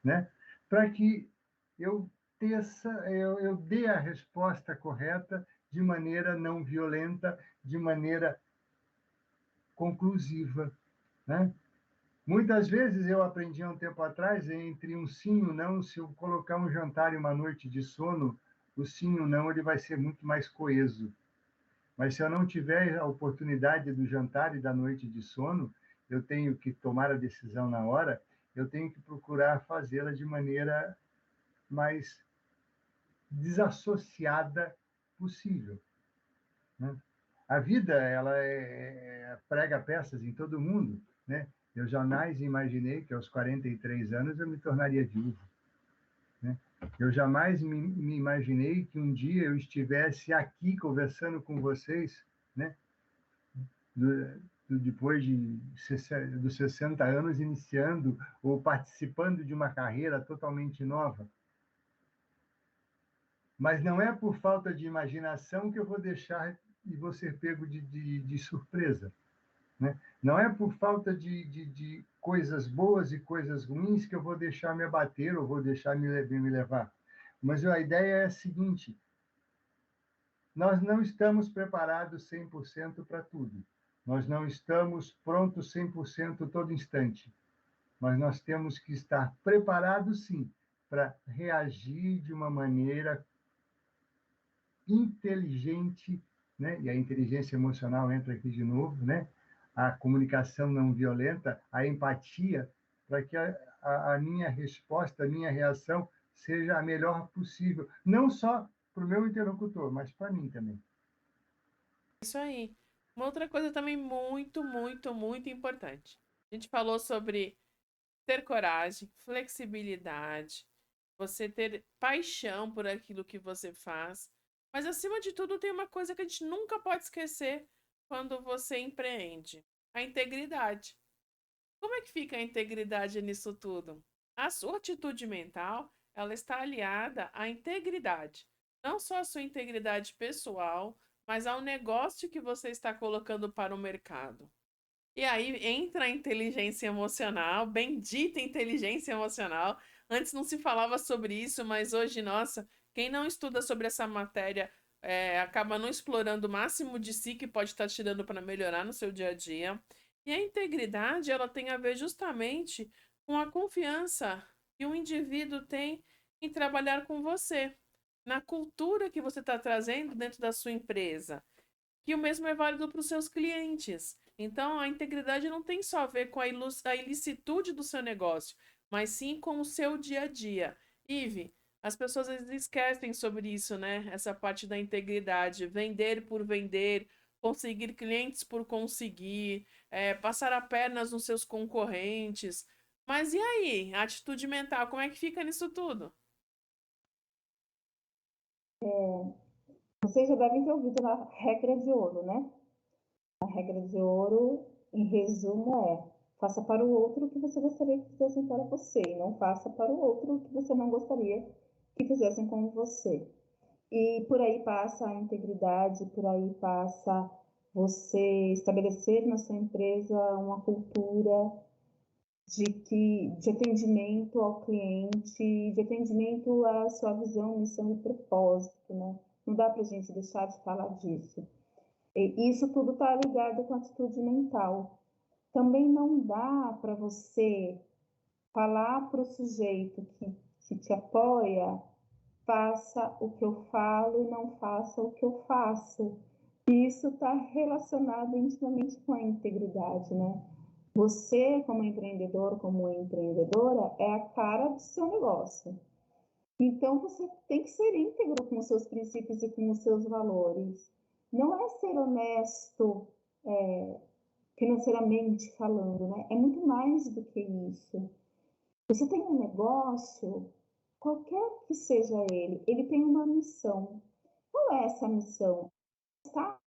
né? Para que eu eu dê a resposta correta de maneira não violenta, de maneira conclusiva, né? Muitas vezes eu aprendi há um tempo atrás, entre um sim e um não, se eu colocar um jantar e uma noite de sono, o sim e o não ele vai ser muito mais coeso. Mas se eu não tiver a oportunidade do jantar e da noite de sono, eu tenho que tomar a decisão na hora, eu tenho que procurar fazê-la de maneira mais desassociada possível, né? A vida, ela prega peças em todo mundo, né? Eu jamais imaginei que aos 43 anos eu me tornaria viúvo, né? Eu jamais me imaginei que um dia eu estivesse aqui conversando com vocês, né? Depois dos 60 anos, iniciando ou participando de uma carreira totalmente nova. Mas não é por falta de imaginação que eu vou deixar e vou ser pego de surpresa, né? Não é por falta de coisas boas e coisas ruins que eu vou deixar me abater ou vou deixar me levar. Mas a ideia é a seguinte: nós não estamos preparados 100% para tudo. Nós não estamos prontos 100% todo instante. Mas nós temos que estar preparados, sim, para reagir de uma maneira inteligente, né? E a inteligência emocional entra aqui de novo, né? A comunicação não violenta, a empatia, para que a minha resposta, a minha reação seja a melhor possível, não só para o meu interlocutor, mas para mim também. Isso aí. Uma outra coisa também muito, muito, muito importante. A gente falou sobre ter coragem, flexibilidade, você ter paixão por aquilo que você faz. Mas, acima de tudo, tem uma coisa que a gente nunca pode esquecer quando você empreende: a integridade. Como é que fica a integridade nisso tudo? A sua atitude mental, ela está aliada à integridade. Não só a sua integridade pessoal, mas ao negócio que você está colocando para o mercado. E aí entra a inteligência emocional, bendita inteligência emocional. Antes não se falava sobre isso, mas hoje, nossa, quem não estuda sobre essa matéria acaba não explorando o máximo de si que pode estar tirando para melhorar no seu dia a dia. E a integridade, ela tem a ver justamente com a confiança que um indivíduo tem em trabalhar com você, na cultura que você está trazendo dentro da sua empresa. que o mesmo é válido para os seus clientes. Então, a integridade não tem só a ver com a ilicitude do seu negócio, mas sim com o seu dia a dia. Ive, as pessoas às vezes esquecem sobre isso, né? Essa parte da integridade, vender por vender, conseguir clientes por conseguir, passar a pernas nos seus concorrentes. Mas e aí, a atitude mental, como é que fica nisso tudo? Vocês já devem ter ouvido a regra de ouro, né? A regra de ouro, em resumo, é: faça para o outro o que você gostaria que fizessem para você, e não faça para o outro o que você não gostaria que fizessem com você. E por aí passa a integridade, por aí passa você estabelecer na sua empresa uma cultura de atendimento ao cliente, de atendimento à sua visão, missão e propósito, né? Não dá para a gente deixar de falar disso. E isso tudo está ligado com a atitude mental. Também não dá para você falar para o sujeito que te apoia: faça o que eu falo e não faça o que eu faço. Isso está relacionado intimamente com a integridade, né? Você, como empreendedor, como empreendedora, é a cara do seu negócio. Então, você tem que ser íntegro com os seus princípios e com os seus valores. Não é ser honesto financeiramente falando, né? É muito mais do que isso. Você tem um negócio, qualquer que seja ele tem uma missão. Qual é essa missão? Está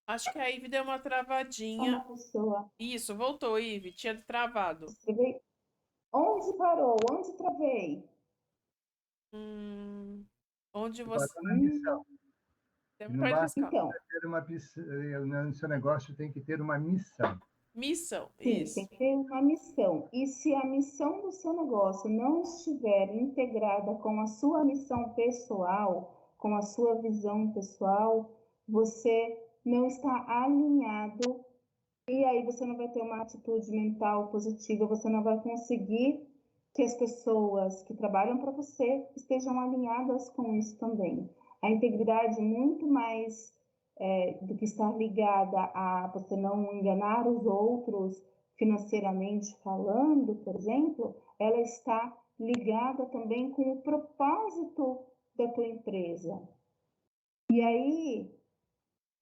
Acho que a Ive deu uma travadinha. uma pessoa Isso, voltou, Ive, tinha travado. escrever. Onde parou? Onde travei? Onde Agora você. na missão. Temos Não para basta buscar. Então, ter no seu negócio tem que ter uma missão. Missão, sim, isso. tem que ter uma missão. E se a missão do seu negócio não estiver integrada com a sua missão pessoal, com a sua visão pessoal, você não está alinhado, e aí você não vai ter uma atitude mental positiva, você não vai conseguir que as pessoas que trabalham para você estejam alinhadas com isso também. A integridade é muito mais do que estar ligada a você não enganar os outros financeiramente falando, por exemplo, ela está ligada também com o propósito da tua empresa. E aí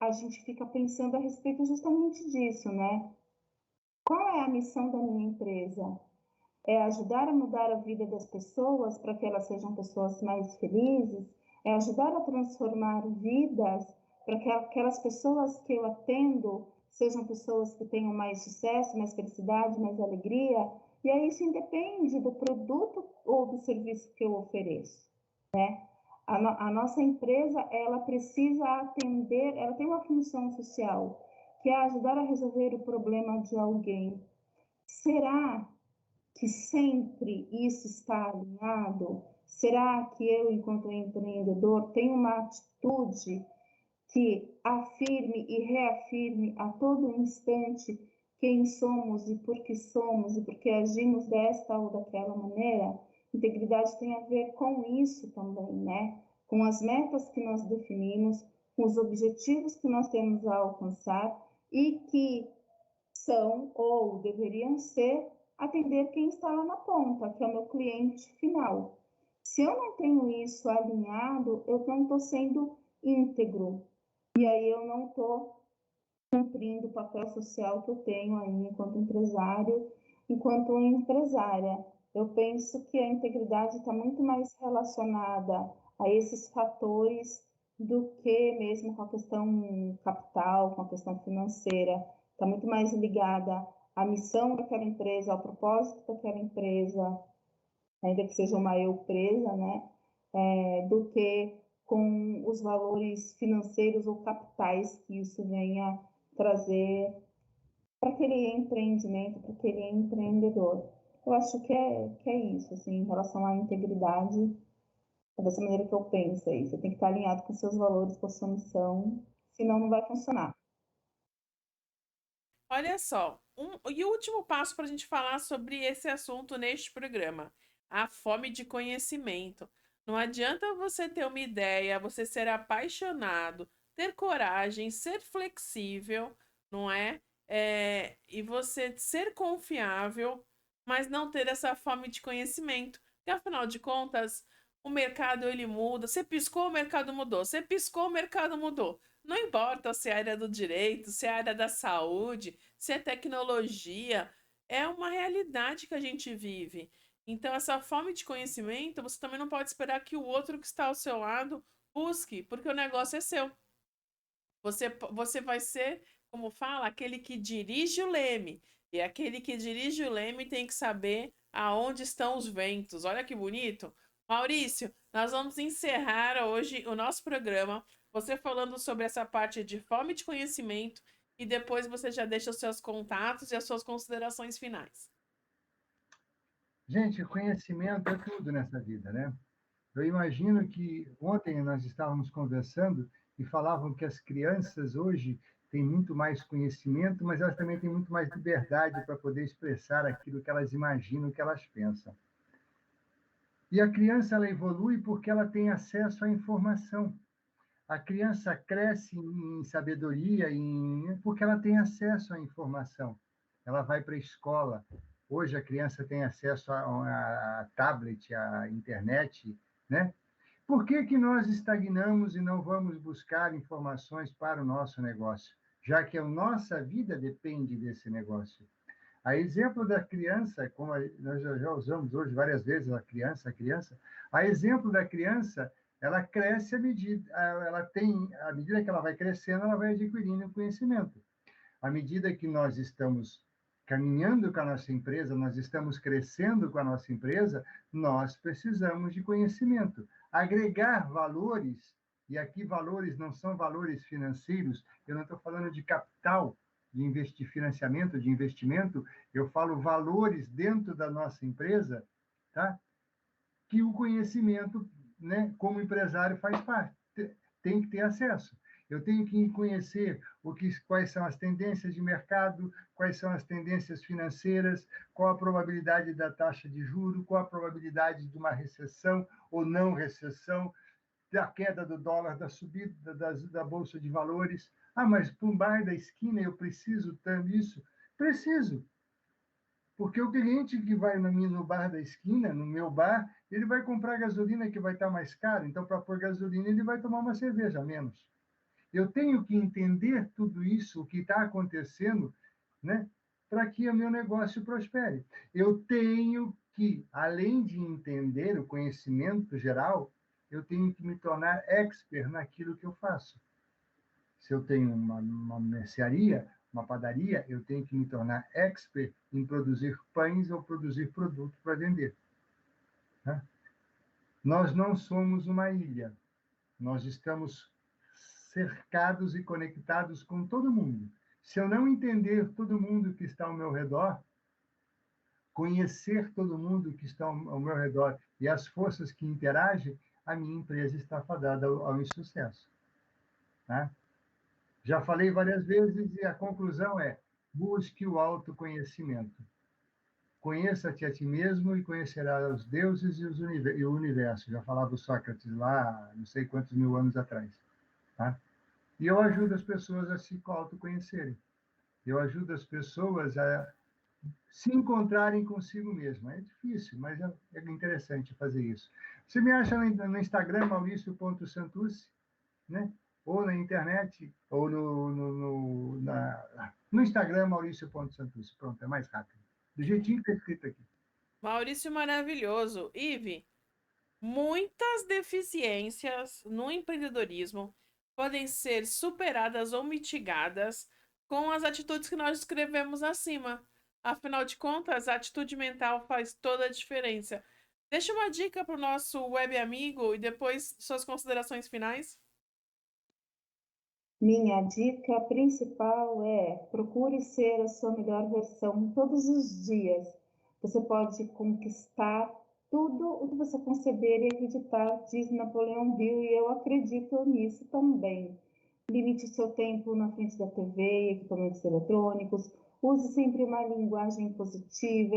a gente fica pensando a respeito justamente disso, né? Qual é a missão da minha empresa? É ajudar a mudar a vida das pessoas para que elas sejam pessoas mais felizes? É ajudar a transformar vidas para que aquelas pessoas que eu atendo sejam pessoas que tenham mais sucesso, mais felicidade, mais alegria? E aí isso independe do produto ou do serviço que eu ofereço, né? A nossa empresa, ela precisa atender, ela tem uma função social, que é ajudar a resolver o problema de alguém. Será que sempre isso está alinhado? Será que eu, enquanto empreendedor, tenho uma atitude que afirme e reafirme a todo instante quem somos e por que agimos desta ou daquela maneira? Integridade tem a ver com isso também, né? Com as metas que nós definimos, com os objetivos que nós temos a alcançar e que são ou deveriam ser atender quem está lá na ponta, que é o meu cliente final. Se eu não tenho isso alinhado, eu não estou sendo íntegro. E aí eu não estou cumprindo o papel social que eu tenho aí enquanto empresário, enquanto empresária. Eu penso que a integridade está muito mais relacionada a esses fatores do que mesmo com a questão capital, com a questão financeira. Está muito mais ligada à missão daquela empresa, ao propósito daquela empresa, ainda que seja uma eu-presa, né? Do que com os valores financeiros ou capitais que isso venha trazer para aquele empreendimento, para aquele empreendedor. Eu acho que é isso, assim, em relação à integridade, é dessa maneira que eu penso aí. Você tem que estar alinhado com seus valores, com a sua missão, senão não vai funcionar. Olha só, e o último passo para a gente falar sobre esse assunto neste programa. a fome de conhecimento. Não adianta você ter uma ideia, você ser apaixonado, ter coragem, ser flexível, não é? E você ser confiável, mas não ter essa fome de conhecimento. Porque, afinal de contas, o mercado ele muda. Você piscou, o mercado mudou. Você piscou, o mercado mudou. Não importa se é a área do direito, se é a área da saúde, se é tecnologia, é uma realidade que a gente vive. Então, essa fome de conhecimento, você também não pode esperar que o outro que está ao seu lado busque, porque o negócio é seu. Você vai ser, como fala, aquele que dirige o leme. E aquele que dirige o leme tem que saber aonde estão os ventos. Olha que bonito. Maurício, nós vamos encerrar hoje o nosso programa. Você falando sobre essa parte de fome de conhecimento e depois você já deixa os seus contatos e as suas considerações finais. Gente, conhecimento é tudo nessa vida, né? Eu imagino que ontem nós estávamos conversando e falavam que as crianças hoje têm muito mais conhecimento, mas elas também têm muito mais liberdade para poder expressar aquilo que elas imaginam, que elas pensam. E a criança ela evolui porque ela tem acesso à informação. A criança cresce em sabedoria porque ela tem acesso à informação. Ela vai para a escola. Hoje a criança tem acesso a tablet, à internet, né? Por que que nós estagnamos e não vamos buscar informações para o nosso negócio? Já que a nossa vida depende desse negócio. A exemplo da criança, como nós já usamos hoje várias vezes a criança, a exemplo da criança, ela cresce à medida que ela vai crescendo, ela vai adquirindo conhecimento. À medida que nós estamos caminhando com a nossa empresa, nós estamos crescendo com a nossa empresa, nós precisamos de conhecimento. Agregar valores, e aqui valores não são valores financeiros, eu não estou falando de capital, de financiamento, de investimento, eu falo valores dentro da nossa empresa, tá? Que o conhecimento, né, como empresário, faz parte, tem que ter acesso. Eu tenho que conhecer quais são as tendências de mercado, quais são as tendências financeiras, qual a probabilidade da taxa de juros, qual a probabilidade de uma recessão ou não recessão, da queda do dólar, da subida da Bolsa de Valores. Ah, mas para um bar da esquina eu preciso tanto isso? Preciso. Porque o cliente que vai no bar da esquina, no meu bar, ele vai comprar gasolina que vai estar mais cara, então para pôr gasolina ele vai tomar uma cerveja a menos. Eu tenho que entender tudo isso, o que está acontecendo, né, para que o meu negócio prospere. Eu tenho que, além de entender o conhecimento geral, eu tenho que me tornar expert naquilo que eu faço. Se eu tenho uma mercearia, uma padaria, eu tenho que me tornar expert em produzir pães ou produzir produto para vender. Né? Nós não somos uma ilha. Nós estamos cercados e conectados com todo mundo. Se eu não entender todo mundo que está ao meu redor, conhecer todo mundo que está ao meu redor e as forças que interagem, a minha empresa está fadada ao insucesso. Tá? Já falei várias vezes e a conclusão é: busque o autoconhecimento. Conheça-te a ti mesmo e conhecerás os deuses e o universo. Já falava o Sócrates lá, não sei quantos mil anos atrás. Tá? E eu ajudo as pessoas a se autoconhecerem. Eu ajudo as pessoas a se encontrarem consigo mesma. É difícil, mas é interessante fazer isso. Você me acha no Instagram, Maurício.santucci, né? Ou na internet, ou no Instagram, Maurício.santucci. Pronto, é mais rápido. Do jeitinho que está escrito aqui. Maurício maravilhoso. Ive, muitas deficiências no empreendedorismo podem ser superadas ou mitigadas com as atitudes que nós descrevemos acima. Afinal de contas, a atitude mental faz toda a diferença. Deixa uma dica para o nosso web amigo e depois suas considerações finais. Minha dica principal é: procure ser a sua melhor versão todos os dias. Você pode conquistar tudo o que você conceber e acreditar, diz Napoleão Hill, e eu acredito nisso também. Limite seu tempo na frente da TV e equipamentos eletrônicos. Use sempre uma linguagem positiva,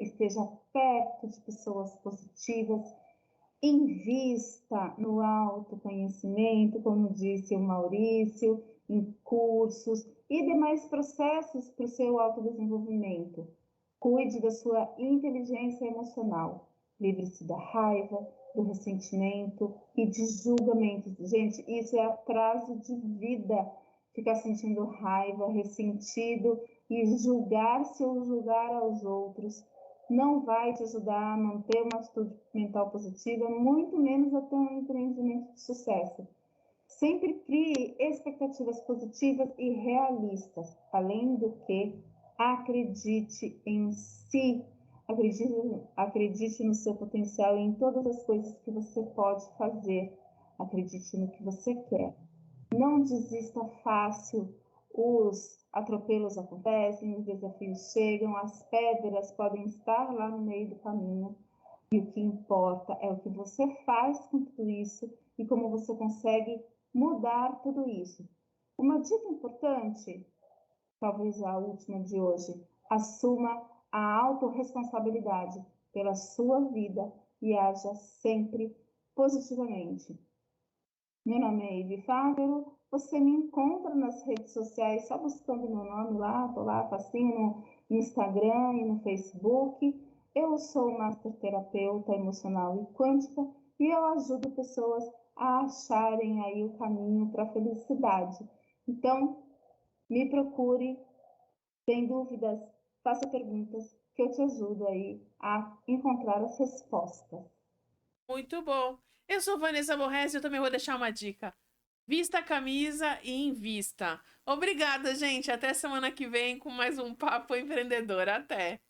esteja perto de pessoas positivas, invista no autoconhecimento, como disse o Maurício, em cursos e demais processos para o seu autodesenvolvimento. Cuide da sua inteligência emocional, livre-se da raiva, do ressentimento e de julgamentos. Gente, isso é atraso de vida, ficar sentindo raiva, ressentido e julgar-se ou julgar aos outros não vai te ajudar a manter uma atitude mental positiva, muito menos a ter um empreendimento de sucesso. Sempre crie expectativas positivas e realistas. Além do que, acredite em si, acredite no seu potencial e em todas as coisas que você pode fazer. Acredite no que você quer. Não desista fácil. Os atropelos acontecem, os desafios chegam, as pedras podem estar lá no meio do caminho. E o que importa é o que você faz com tudo isso e como você consegue mudar tudo isso. Uma dica importante, talvez a última de hoje, assuma a autorresponsabilidade pela sua vida e haja sempre positivamente. Meu nome é Ivy Fávero, você me encontra nas redes sociais só buscando meu nome lá, tô lá facinho no Instagram e no Facebook. Eu sou Master Terapeuta Emocional e Quântica e eu ajudo pessoas a acharem aí o caminho para a felicidade. Então, me procure, tem dúvidas, faça perguntas que eu te ajudo aí a encontrar as respostas. Muito bom. Eu sou Vanessa Borges e eu também vou deixar uma dica. Vista a camisa e invista. Obrigada, gente. Até semana que vem com mais um Papo Empreendedor. Até!